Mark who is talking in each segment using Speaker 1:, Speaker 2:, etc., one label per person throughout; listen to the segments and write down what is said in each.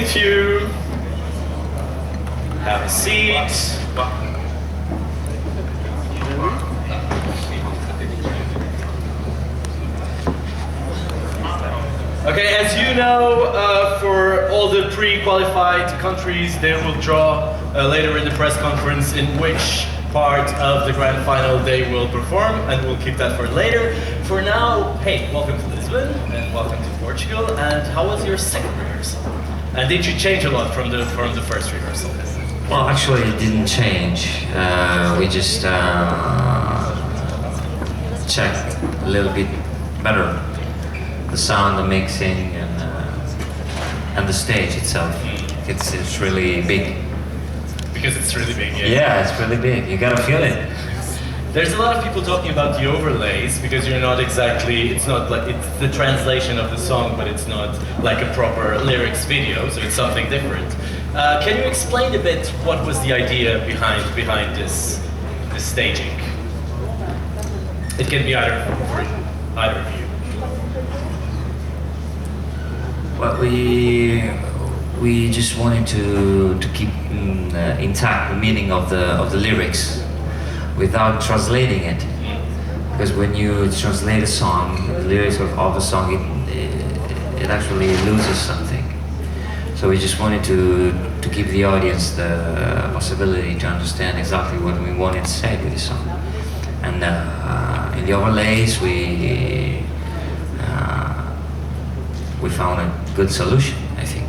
Speaker 1: if you have a seat. Okay, as you know, for all the pre-qualified countries, they will draw later in the press conference in which part of the grand final they will perform, and we'll keep that for later. For now, hey, welcome to Lisbon, and welcome to Portugal, and how was your second rehearsal? And did you change a lot from the first rehearsal?
Speaker 2: Well, actually it didn't change. We just checked a little bit better the sound, the mixing, and the stage itself. It's really big.
Speaker 1: Because it's really big, yeah.
Speaker 2: Yeah, it's really big. You gotta feel it.
Speaker 1: There's a lot of people talking about the overlays because you're not exactly. It's not like it's the translation of the song, but it's not like a proper lyrics video. So it's something different. Can you explain a bit what was the idea behind this staging? It can be either of you.
Speaker 2: Well, we just wanted to keep intact the meaning of the lyrics without translating it, because when you translate a song, the lyrics of a song, it actually loses something. So we just wanted to give the audience the possibility to understand exactly what we wanted to say with the song. And in the overlays, we found a good solution, I think.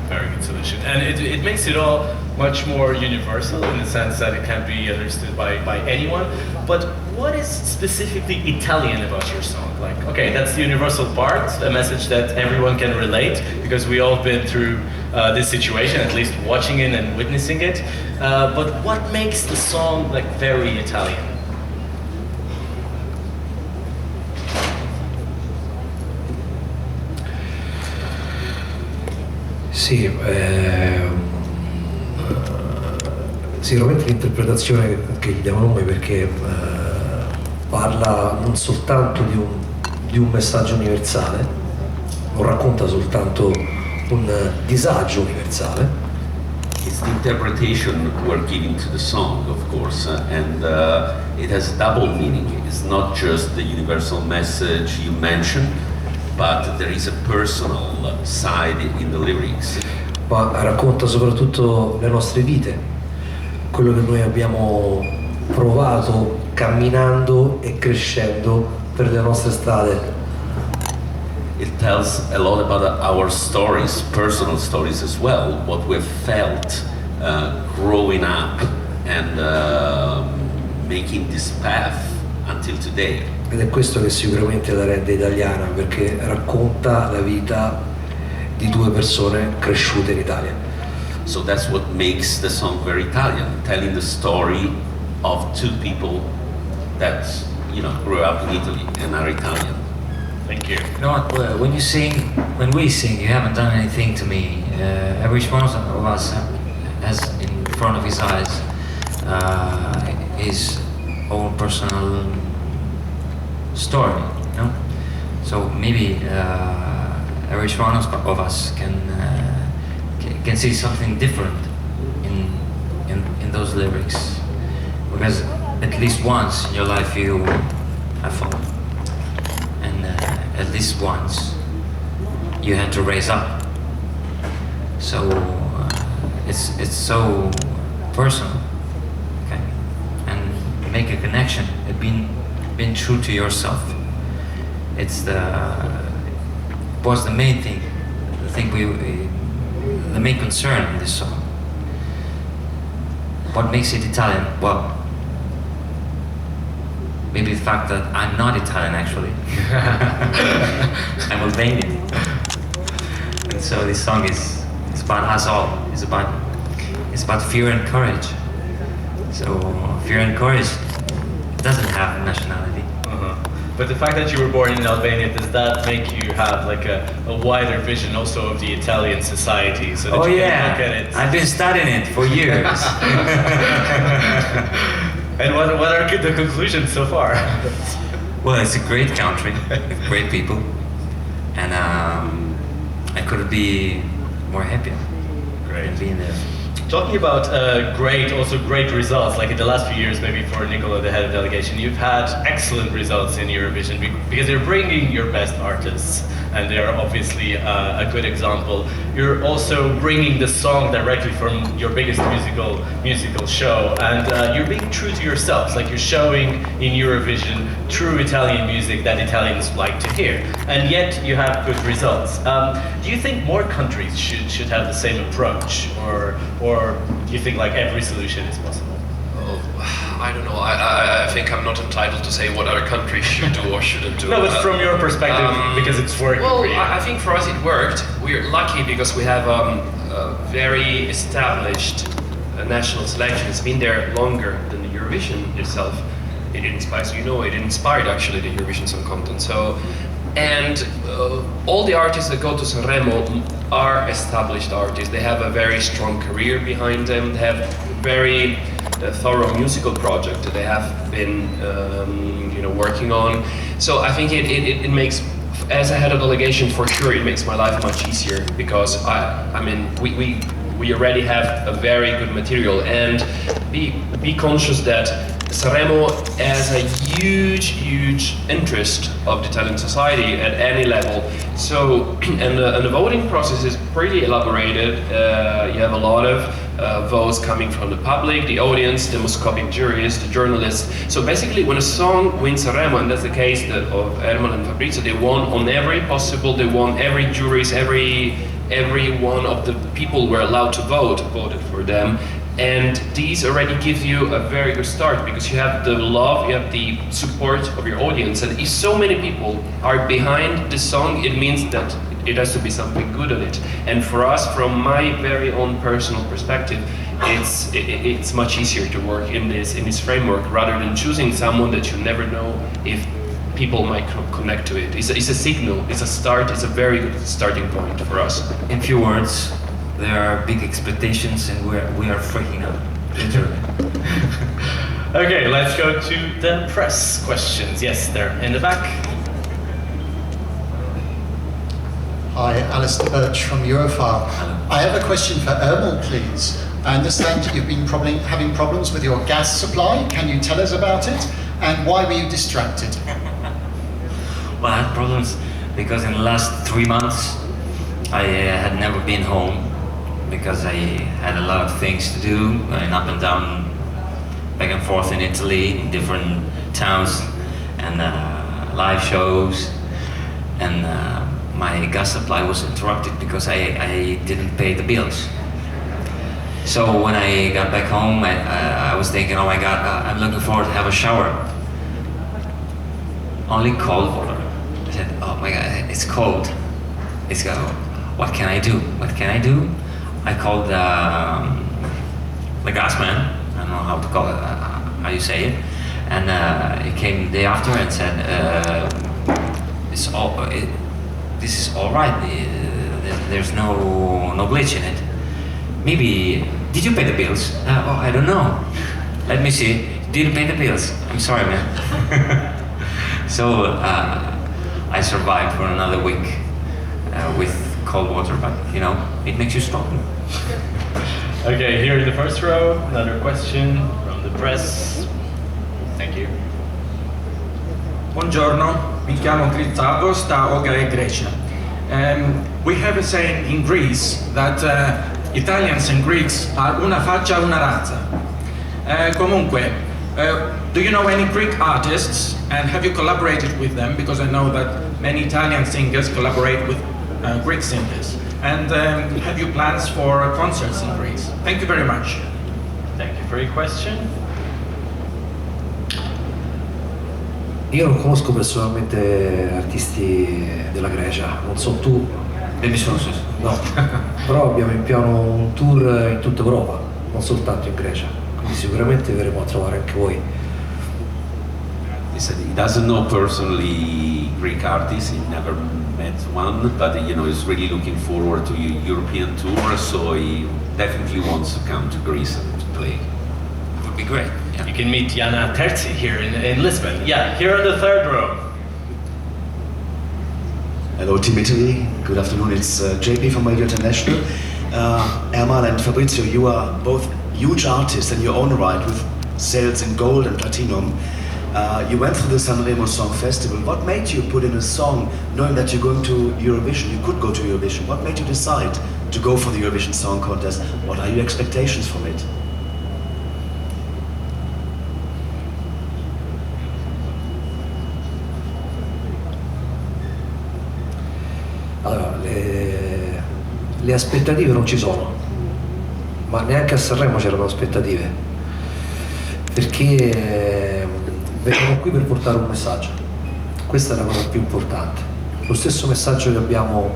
Speaker 1: Very good solution. And it makes it all much more universal in the sense that it can be understood by anyone. But what is specifically Italian about your song? Like, okay, that's the universal part, a message that everyone can relate, because we all been through this situation, at least watching it and witnessing it. But what makes the song like very Italian?
Speaker 3: Sì, sicuramente l'interpretazione che gli diamo noi, perché parla non soltanto di un messaggio universale, non racconta soltanto un disagio universale.
Speaker 4: It's the interpretation we're giving to the song, of course, and it has double meaning. It's not just the universal message you mentioned, but there is a personal side in the lyrics.
Speaker 3: Ma racconta soprattutto le nostre vite, quello che noi abbiamo provato camminando e crescendo per le nostre strade.
Speaker 4: It tells a lot about our stories, personal stories as well, what we've felt growing up and making this path until today.
Speaker 3: Ed è questo che sicuramente la rende italiana, perché racconta la vita di due persone cresciute in Italia.
Speaker 4: So that's what makes the song very Italian, telling the story of two people that, you know, grew up in Italy and are Italian.
Speaker 1: Thank you.
Speaker 2: You know what, when we sing, you haven't done anything to me. Every one of us has in front of his eyes his own personal story, you know? So maybe every one of us can see something different in those lyrics, because at least once in your life you have fallen, and at least once you had to raise up. So it's so personal, okay? And make a connection. It been true to yourself. Was the main thing. The main concern in this song. What makes it Italian? Well, maybe the fact that I'm not Italian actually. I'm Albanian. And so this song is about us all. It's about fear and courage. So fear and courage doesn't have nationality.
Speaker 1: But the fact that you were born in Albania, does that make you have like a wider vision also of the Italian society, so that you can look at it?
Speaker 2: I've been studying it for years.
Speaker 1: And what are the conclusions so far?
Speaker 2: Well, it's a great country with great people, and I couldn't be more happy. and being there.
Speaker 1: Talking about great results, like in the last few years, maybe for Nicola, the head of delegation, you've had excellent results in Eurovision because you're bringing your best artists, and they are obviously a good example. You're also bringing the song directly from your biggest musical show, and you're being true to yourselves. Like you're showing in Eurovision true Italian music that Italians like to hear, and yet you have good results. Do you think more countries should have the same approach, or do you think like every solution is possible?
Speaker 5: I don't know. I think I'm not entitled to say what other countries should do or shouldn't do.
Speaker 1: No, but from your perspective, because it's working for you.
Speaker 5: I think for us it worked. We're lucky because we have a very established national selection. It's been there longer than the Eurovision itself. It inspired actually the Eurovision Song Contest. So, and all the artists that go to Sanremo are established artists. They have a very strong career behind them. They have very thorough musical project that they have been working on. So I think it makes, as a head of delegation, for sure it makes my life much easier, because I mean we already have a very good material, and be conscious that Sanremo has a huge interest of the Italian society at any level. So, and the voting process is pretty elaborated. You have a lot of votes coming from the public, the audience, the demoscopic juries, the journalists. So basically, when a song wins Sanremo, and that's the case of Ermal and Fabrizio, they won on every possible. They won every juries, every one of the people were allowed to voted for them. And these already give you a very good start, because you have the love, you have the support of your audience. And if so many people are behind the song, it means that it has to be something good on it. And for us, from my very own personal perspective, it's much easier to work in this framework, rather than choosing someone that you never know if people might connect to it. It's a signal, it's a start, it's a very good starting point for us.
Speaker 2: In few words, there are big expectations, and we are freaking out, literally.
Speaker 1: Okay, let's go to the press questions. Yes, they're in the back.
Speaker 6: Hi, Alistair Birch from Eurofile. I have a question for Ermal, please. I understand you've been having problems with your gas supply. Can you tell us about it? And why were you distracted?
Speaker 2: Well, I had problems because in the last 3 months I had never been home, because I had a lot of things to do, going up and down, back and forth in Italy, in different towns, and live shows, and my gas supply was interrupted because I didn't pay the bills. So when I got back home, I was thinking, oh my God, I'm looking forward to have a shower. Only cold water. I said, oh my God, it's cold. It's go. What can I do? What can I do? I called the gas man. I don't know how to call it, how you say it. And he came the day after and said, this is all right. There's no glitch in it. Maybe, did you pay the bills? Oh, I don't know. Let me see. Didn't pay the bills. I'm sorry, man. So I survived for another week with cold water, but you know, it makes you strong.
Speaker 1: Okay, here in the first row, another question from the press. Thank you.
Speaker 7: Buongiorno, mi chiamo Christopos da Ogare, Grecia. We have a saying in Greece that Italians and Greeks are una faccia, una razza. Comunque, do you know any Greek artists, and have you collaborated with them? Because I know that many Italian singers collaborate with Greek singers. And have you plans for concerts in Greece? Thank you very much.
Speaker 1: Thank you for your question.
Speaker 3: Io non conosco personalmente artisti della Grecia, non so tu. No, però abbiamo in piano un tour in tutta Europa, non soltanto in Grecia, quindi sicuramente verremo a trovare anche voi.
Speaker 4: He said he doesn't know personally Greek artists, he never met one, but you know, he's really looking forward to a European tour, so he definitely wants to come to Greece and to play.
Speaker 2: It would be great. Yeah.
Speaker 1: You can meet Jana Terzi here in Lisbon. Yeah, here on the third row.
Speaker 8: Hello Team Italy, good afternoon, it's JP from Radio International. Ermal and Fabrizio, you are both huge artists in your own right with sales in gold and platinum. You went through the Sanremo Song Festival. What made you put in a song knowing that you're going to Eurovision? You could go to Eurovision. What made you decide to go for the Eurovision Song Contest? What are your expectations from it?
Speaker 3: Allora, le aspettative non ci sono, ma neanche a Sanremo c'erano aspettative, perché veniamo qui per portare un messaggio. Questa è la cosa più importante. Lo stesso messaggio che abbiamo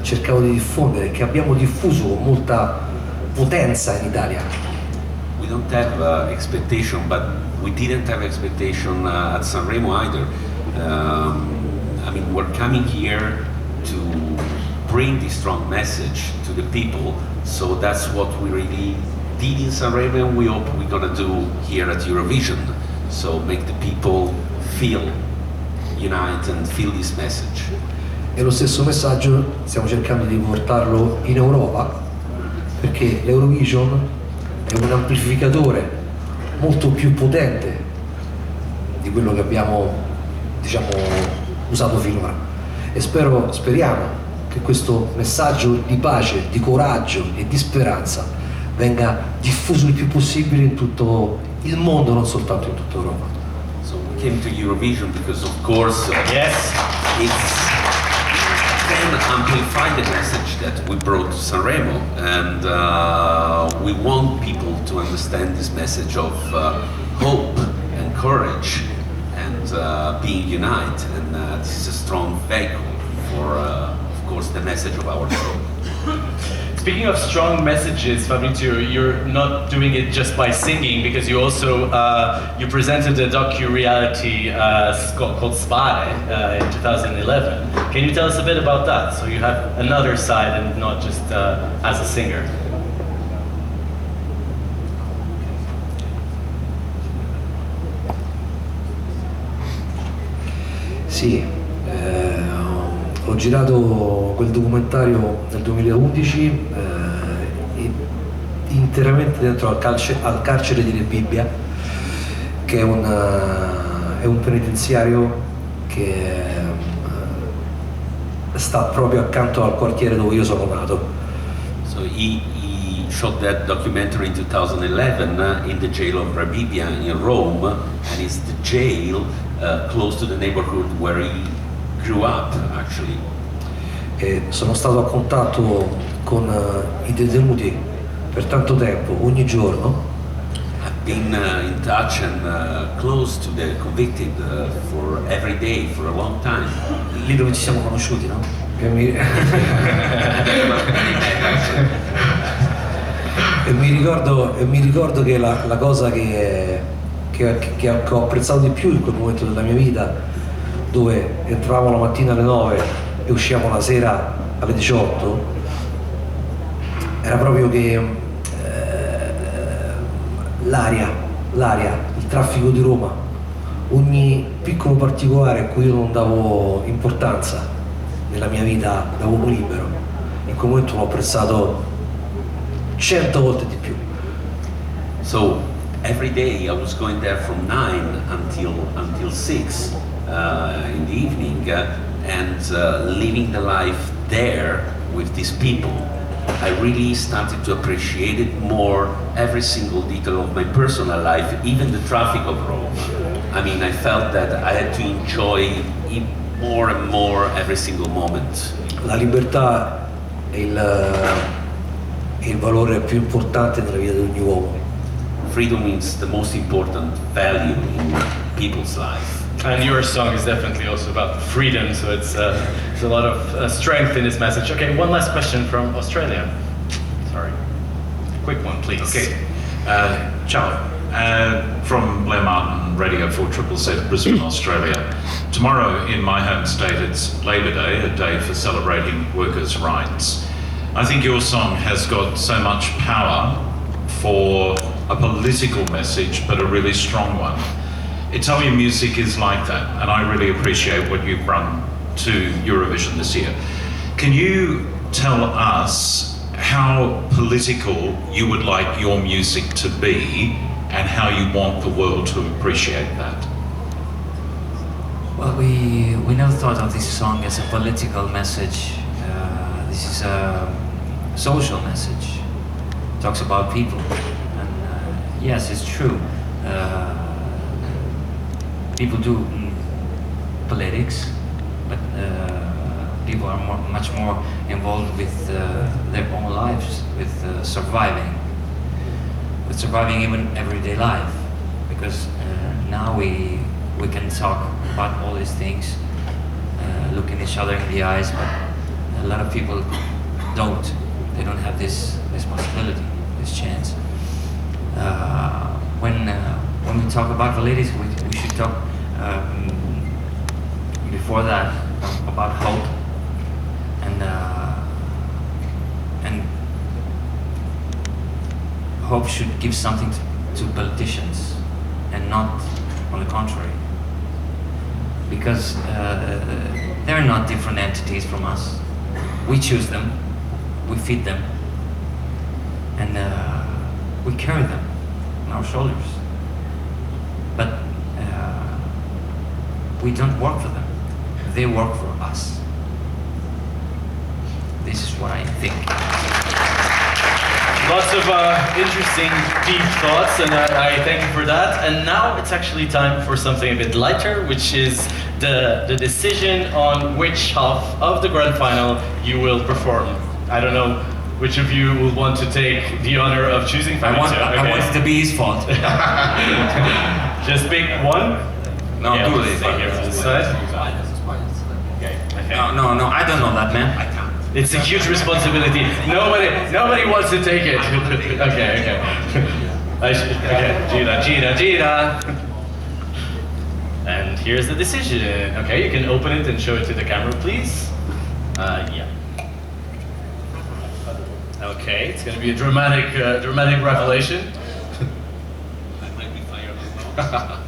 Speaker 3: cercato di diffondere, che abbiamo diffuso con molta potenza in Italia.
Speaker 4: We don't have expectation, but we didn't have expectation at Sanremo either. I mean, we're coming here to bring this strong message to the people, so that's what we really did in Sanremo, and we hope we're gonna do here at Eurovision. So make the people feel united and feel this message.
Speaker 3: E lo stesso messaggio stiamo cercando di portarlo in Europa, perché l'Eurovision è un amplificatore molto più potente di quello che abbiamo, diciamo, usato finora. E speriamo che questo messaggio di pace, di coraggio e di speranza venga diffuso il più possibile in tutto il mondo, non soltanto in tutta Europa.
Speaker 4: So we came to Eurovision because of course yes, it can amplify the message that we brought to Sanremo, and we want people to understand this message of hope and courage and being united, and this is a strong vehicle for of course the message of our show.
Speaker 1: Speaking of strong messages, Fabrizio, you're not doing it just by singing, because you also you presented a docu-reality called Spare in 2011. Can you tell us a bit about that? So you have another side and not just as a singer.
Speaker 3: Sì, ho girato quel documentario nel 2011 interamente dentro al carcere di Rebibbia, che è un penitenziario che sta proprio accanto al quartiere dove io sono nato.
Speaker 4: So he shot that documentary in 2011 in the jail of Rebibbia in Rome, and it's the jail close to the neighborhood where he grew up actually.
Speaker 3: E sono stato a contatto con i detenuti per tanto tempo, ogni giorno.
Speaker 4: I've been in touch and close to the convicted for every day for a long time.
Speaker 3: Lì dove ci siamo conosciuti, no? E mi ricordo che la cosa che ho apprezzato di più in quel momento della mia vita, dove entravamo la mattina alle 9 e uscivamo la sera alle 18, era proprio che l'aria, il traffico di Roma, ogni piccolo particolare a cui io non davo importanza nella mia vita da uomo libero, in quel momento l'ho apprezzato 100 volte di più.
Speaker 4: So every day I was going there from 9 until 6 in the evening and living the life there with these people. I really started to appreciate it more, every single detail of my personal life, even the traffic of Rome. I mean, I felt that I had to enjoy it more and more every single moment.
Speaker 3: La libertà è il valore più importante nella vita di ogni uomo.
Speaker 4: Freedom is the most important value in people's life.
Speaker 1: And your song is definitely also about freedom, so it's there's a lot of strength in this message. Okay, one last question from Australia. Sorry. Quick one, please.
Speaker 9: Okay. Ciao. From Blair Martin, Radio 4ZZZ, Brisbane, Australia. Tomorrow in my home state it's Labor Day, a day for celebrating workers' rights. I think your song has got so much power for a political message, but a really strong one. Italian music is like that, and I really appreciate what you've brought to Eurovision this year. Can you tell us how political you would like your music to be and how you want the world to appreciate that.
Speaker 2: Well, we never thought of this song as a political message. This is a social message. It talks about people. And yes, it's true. People do politics, but people are much more involved with their own lives, with surviving even everyday life. Because now we can talk about all these things, looking each other in the eyes, but a lot of people don't. They don't have this possibility, this chance. When we talk about politics, we should talk before that about hope and hope should give something to politicians and not on the contrary, because they're not different entities from us. We choose them, we feed them, and we carry them on our shoulders. But we don't work for them, they work for us. This is what I think.
Speaker 1: Lots of interesting, deep thoughts, and I thank you for that. And now it's actually time for something a bit lighter, which is the decision on which half of the grand final you will perform. I don't know which of you will want to take the honor of choosing Fabrizio.
Speaker 2: I want it to be his fault.
Speaker 1: Just pick one.
Speaker 2: No,
Speaker 1: yeah,
Speaker 2: do it.
Speaker 1: Stay here on this side. Okay.
Speaker 2: No, I don't know that, man.
Speaker 1: It's a huge responsibility. Nobody wants to take it. Okay. Okay, gira. And here's the decision. Okay, you can open it and show it to the camera, please. Yeah. Okay, it's going to be a dramatic revelation.
Speaker 4: I might be fired as well.